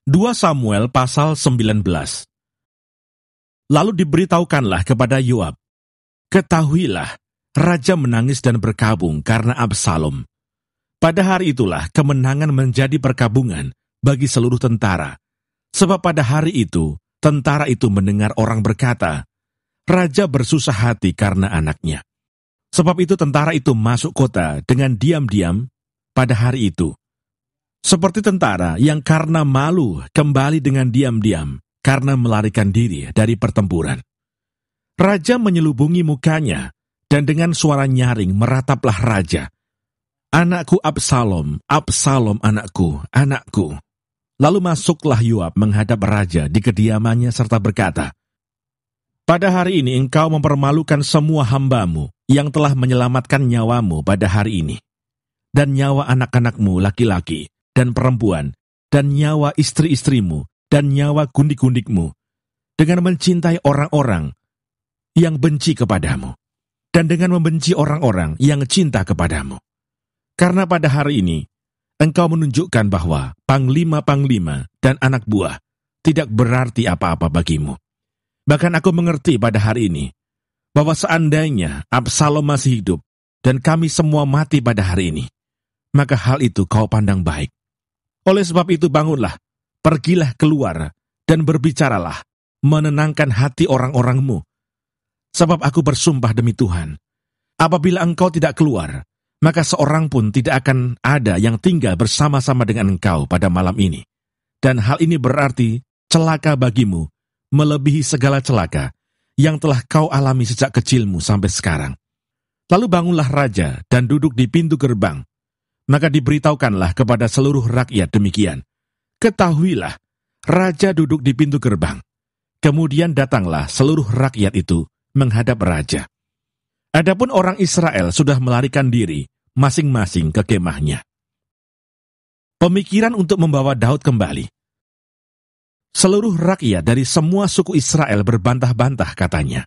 2 Samuel pasal 19. Lalu diberitahukanlah kepada Yoab, "Ketahuilah, raja menangis dan berkabung karena Absalom." Pada hari itulah kemenangan menjadi perkabungan bagi seluruh tentara. Sebab pada hari itu, tentara itu mendengar orang berkata, "Raja bersusah hati karena anaknya." Sebab itu tentara itu masuk kota dengan diam-diam pada hari itu. Seperti tentara yang karena malu kembali dengan diam-diam karena melarikan diri dari pertempuran. Raja menyelubungi mukanya, dan dengan suara nyaring merataplah raja, "Anakku Absalom, Absalom anakku, anakku." Lalu masuklah Yoab menghadap raja di kediamannya serta berkata, "Pada hari ini engkau mempermalukan semua hambamu yang telah menyelamatkan nyawamu pada hari ini, dan nyawa anak-anakmu laki-laki dan perempuan, dan nyawa istri-istrimu, dan nyawa gundik-gundikmu, dengan mencintai orang-orang yang benci kepadamu, dan dengan membenci orang-orang yang cinta kepadamu. Karena pada hari ini, engkau menunjukkan bahwa panglima-panglima dan anak buah tidak berarti apa-apa bagimu. Bahkan aku mengerti pada hari ini, bahwa seandainya Absalom masih hidup, dan kami semua mati pada hari ini, maka hal itu kau pandang baik. Oleh sebab itu bangunlah, pergilah keluar, dan berbicaralah, menenangkan hati orang-orangmu. Sebab aku bersumpah demi Tuhan, apabila engkau tidak keluar, maka seorang pun tidak akan ada yang tinggal bersama-sama dengan engkau pada malam ini. Dan hal ini berarti celaka bagimu, melebihi segala celaka yang telah kau alami sejak kecilmu sampai sekarang." Lalu bangunlah raja dan duduk di pintu gerbang. Maka diberitahukanlah kepada seluruh rakyat demikian, "Ketahuilah, raja duduk di pintu gerbang." Kemudian datanglah seluruh rakyat itu menghadap raja. Adapun orang Israel sudah melarikan diri masing-masing ke kemahnya. Pemikiran untuk membawa Daud kembali. Seluruh rakyat dari semua suku Israel berbantah-bantah katanya,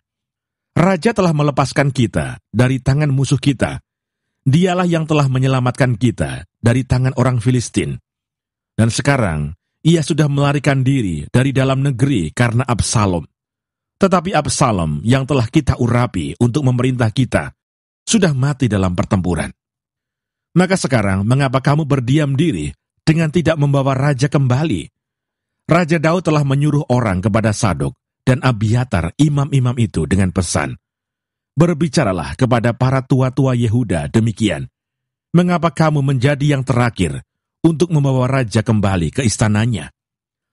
"Raja telah melepaskan kita dari tangan musuh kita. Dialah yang telah menyelamatkan kita dari tangan orang Filistin. Dan sekarang ia sudah melarikan diri dari dalam negeri karena Absalom. Tetapi Absalom yang telah kita urapi untuk memerintah kita sudah mati dalam pertempuran. Maka sekarang mengapa kamu berdiam diri dengan tidak membawa raja kembali?" Raja Daud telah menyuruh orang kepada Sadok dan Abiatar imam-imam itu dengan pesan, "Berbicaralah kepada para tua-tua Yehuda demikian, mengapa kamu menjadi yang terakhir untuk membawa raja kembali ke istananya?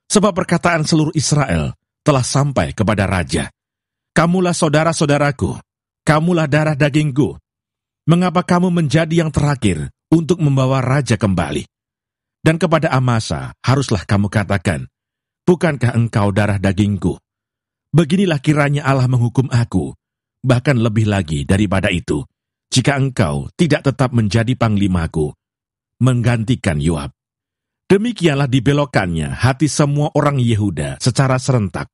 Sebab perkataan seluruh Israel telah sampai kepada raja. Kamulah saudara-saudaraku, kamulah darah dagingku. Mengapa kamu menjadi yang terakhir untuk membawa raja kembali? Dan kepada Amasa haruslah kamu katakan, bukankah engkau darah dagingku? Beginilah kiranya Allah menghukum aku, bahkan lebih lagi daripada itu, jika engkau tidak tetap menjadi panglimaku, menggantikan Yoab." Demikianlah dibelokkannya hati semua orang Yehuda secara serentak,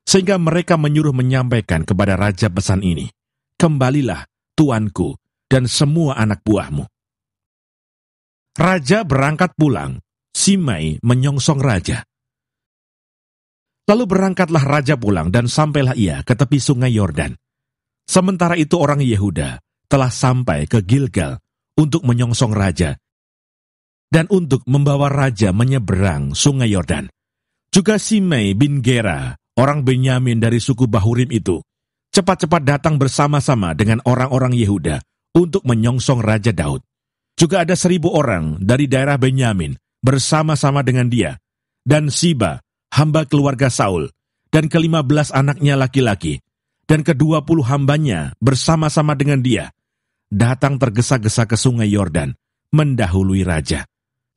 sehingga mereka menyuruh menyampaikan kepada raja pesan ini, "Kembalilah, tuanku, dan semua anak buahmu." Raja berangkat pulang, Simei menyongsong raja. Lalu berangkatlah raja pulang dan sampailah ia ke tepi sungai Yordan. Sementara itu orang Yehuda telah sampai ke Gilgal untuk menyongsong raja dan untuk membawa raja menyeberang sungai Yordan. Juga Simei bin Gera, orang Benyamin dari suku Bahurim itu, cepat-cepat datang bersama-sama dengan orang-orang Yehuda untuk menyongsong Raja Daud. Juga ada 1.000 orang dari daerah Benyamin bersama-sama dengan dia, dan Siba, hamba keluarga Saul, dan ke-15 anaknya laki-laki, dan ke-20 hambanya bersama-sama dengan dia, datang tergesa-gesa ke sungai Yordan, mendahului raja,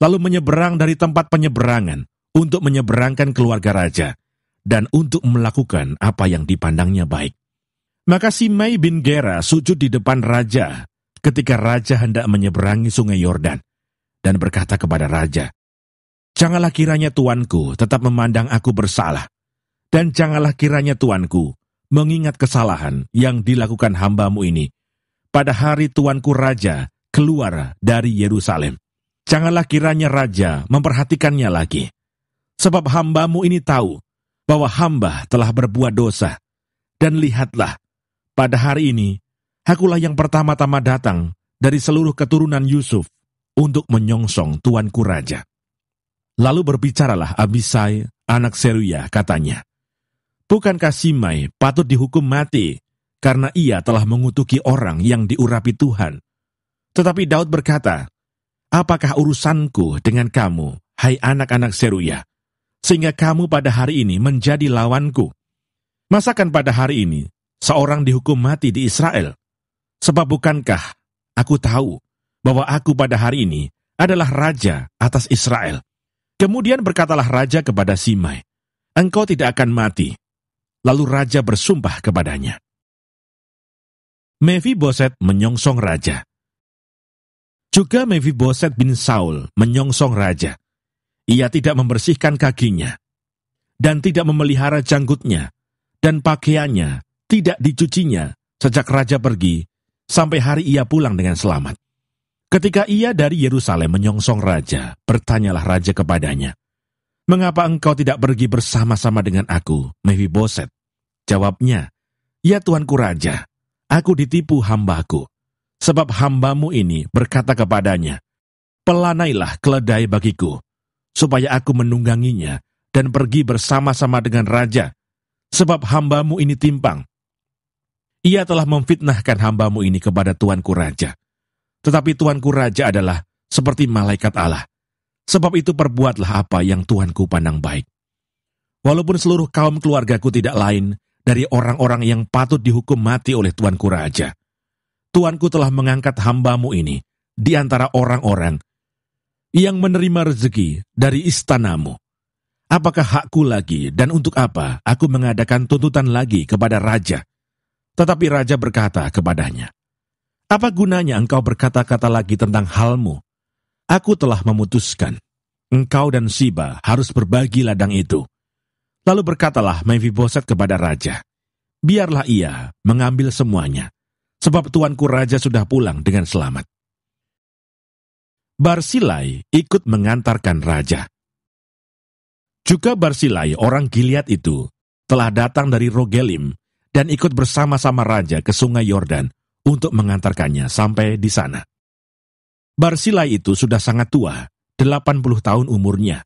lalu menyeberang dari tempat penyeberangan untuk menyeberangkan keluarga raja, dan untuk melakukan apa yang dipandangnya baik. Maka Simei bin Gera sujud di depan raja ketika raja hendak menyeberangi sungai Yordan, dan berkata kepada raja, "Janganlah kiranya tuanku tetap memandang aku bersalah, dan janganlah kiranya tuanku mengingat kesalahan yang dilakukan hambamu ini pada hari tuanku raja keluar dari Yerusalem. Janganlah kiranya raja memperhatikannya lagi. Sebab hambamu ini tahu bahwa hamba telah berbuat dosa. Dan lihatlah, pada hari ini, akulah yang pertama-tama datang dari seluruh keturunan Yusuf untuk menyongsong tuanku raja. Lalu berbicaralah Abisai, anak Seruya, katanya, bukankah Simei patut dihukum mati karena ia telah mengutuki orang yang diurapi Tuhan? Tetapi Daud berkata, apakah urusanku dengan kamu, hai anak-anak Seruya, sehingga kamu pada hari ini menjadi lawanku? Masakan pada hari ini seorang dihukum mati di Israel? Sebab bukankah aku tahu bahwa aku pada hari ini adalah raja atas Israel? Kemudian berkatalah raja kepada Simei, engkau tidak akan mati. Lalu raja bersumpah kepadanya. Mefiboset menyongsong raja. Juga Mefiboset bin Saul menyongsong raja. Ia tidak membersihkan kakinya, dan tidak memelihara janggutnya, dan pakaiannya tidak dicucinya sejak raja pergi, sampai hari ia pulang dengan selamat. Ketika ia dari Yerusalem menyongsong raja, bertanyalah raja kepadanya, mengapa engkau tidak pergi bersama-sama dengan aku, Mefiboset? Jawabnya, ya tuanku raja, aku ditipu hambaku, sebab hambamu ini berkata kepadanya, pelanailah keledai bagiku, supaya aku menungganginya dan pergi bersama-sama dengan raja, sebab hambamu ini timpang. Ia telah memfitnahkan hambamu ini kepada tuanku raja. Tetapi tuanku raja adalah seperti malaikat Allah. Sebab itu perbuatlah apa yang tuanku pandang baik. Walaupun seluruh kaum keluargaku tidak lain dari orang-orang yang patut dihukum mati oleh tuanku raja, tuanku telah mengangkat hambamu ini di antara orang-orang yang menerima rezeki dari istanamu. Apakah hakku lagi dan untuk apa aku mengadakan tuntutan lagi kepada raja? Tetapi raja berkata kepadanya, apa gunanya engkau berkata-kata lagi tentang halmu? Aku telah memutuskan, engkau dan Siba harus berbagi ladang itu. Lalu berkatalah Mefiboset kepada raja, biarlah ia mengambil semuanya, sebab tuanku raja sudah pulang dengan selamat. Barsilai ikut mengantarkan raja. Juga Barsilai orang Gilead itu telah datang dari Rogelim dan ikut bersama-sama raja ke sungai Yordan untuk mengantarkannya sampai di sana. Barsilai itu sudah sangat tua, 80 tahun umurnya.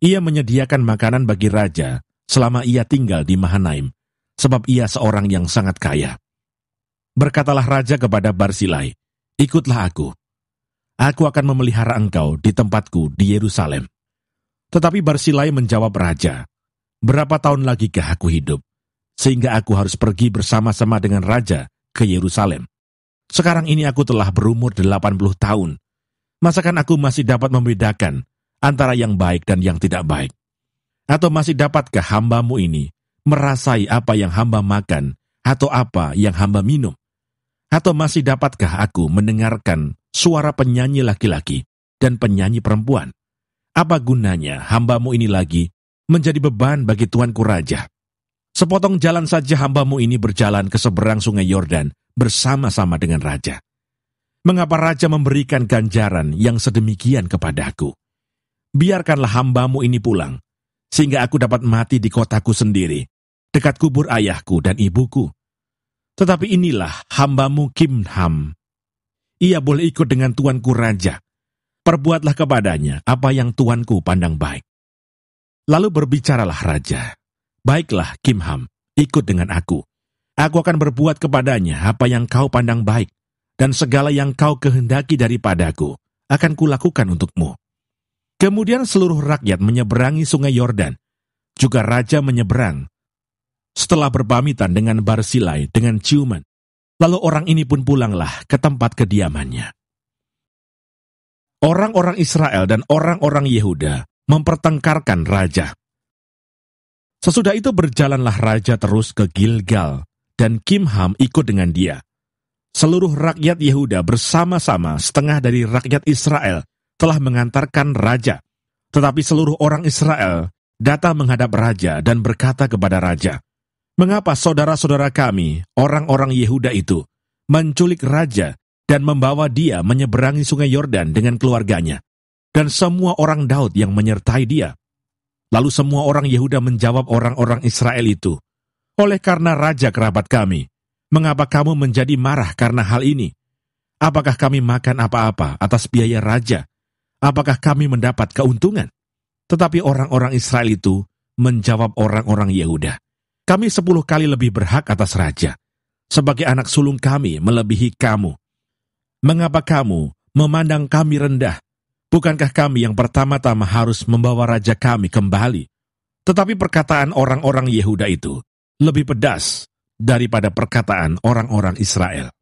Ia menyediakan makanan bagi raja selama ia tinggal di Mahanaim, sebab ia seorang yang sangat kaya. Berkatalah raja kepada Barsilai, ikutlah aku. Aku akan memelihara engkau di tempatku di Yerusalem. Tetapi Barsilai menjawab raja, berapa tahun lagikah aku hidup, sehingga aku harus pergi bersama-sama dengan raja ke Yerusalem? Sekarang ini aku telah berumur 80 tahun. Masakan aku masih dapat membedakan antara yang baik dan yang tidak baik? Atau masih dapatkah hambamu ini merasai apa yang hamba makan, atau apa yang hamba minum? Atau masih dapatkah aku mendengarkan suara penyanyi laki-laki dan penyanyi perempuan? Apa gunanya hambamu ini lagi menjadi beban bagi tuanku raja? Sepotong jalan saja hambamu ini berjalan ke seberang sungai Yordan bersama-sama dengan raja. Mengapa raja memberikan ganjaran yang sedemikian kepadaku? Biarkanlah hambamu ini pulang, sehingga aku dapat mati di kotaku sendiri, dekat kubur ayahku dan ibuku. Tetapi inilah hambamu Kimham. Ia boleh ikut dengan tuanku raja. Perbuatlah kepadanya apa yang tuanku pandang baik. Lalu berbicaralah raja, baiklah Kimham, ikut dengan aku. Aku akan berbuat kepadanya apa yang kau pandang baik, dan segala yang kau kehendaki daripadaku akan kulakukan untukmu. Kemudian seluruh rakyat menyeberangi sungai Yordan. Juga raja menyeberang. Setelah berpamitan dengan Barsilai dengan ciuman, lalu orang ini pun pulanglah ke tempat kediamannya. Orang-orang Israel dan orang-orang Yehuda mempertengkarkan raja. Sesudah itu berjalanlah raja terus ke Gilgal, dan Kimham ikut dengan dia. Seluruh rakyat Yehuda bersama-sama setengah dari rakyat Israel telah mengantarkan raja. Tetapi seluruh orang Israel datang menghadap raja dan berkata kepada raja, mengapa saudara-saudara kami, orang-orang Yehuda itu, menculik raja dan membawa dia menyeberangi sungai Yordan dengan keluarganya, dan semua orang Daud yang menyertai dia? Lalu semua orang Yehuda menjawab orang-orang Israel itu, "Oleh karena raja kerabat kami, mengapa kamu menjadi marah karena hal ini? Apakah kami makan apa-apa atas biaya raja? Apakah kami mendapat keuntungan?" Tetapi orang-orang Israel itu menjawab orang-orang Yehuda, "Kami 10 kali lebih berhak atas raja. Sebagai anak sulung kami melebihi kamu. Mengapa kamu memandang kami rendah? Bukankah kami yang pertama-tama harus membawa raja kami kembali?" Tetapi perkataan orang-orang Yehuda itu lebih pedas daripada perkataan orang-orang Israel.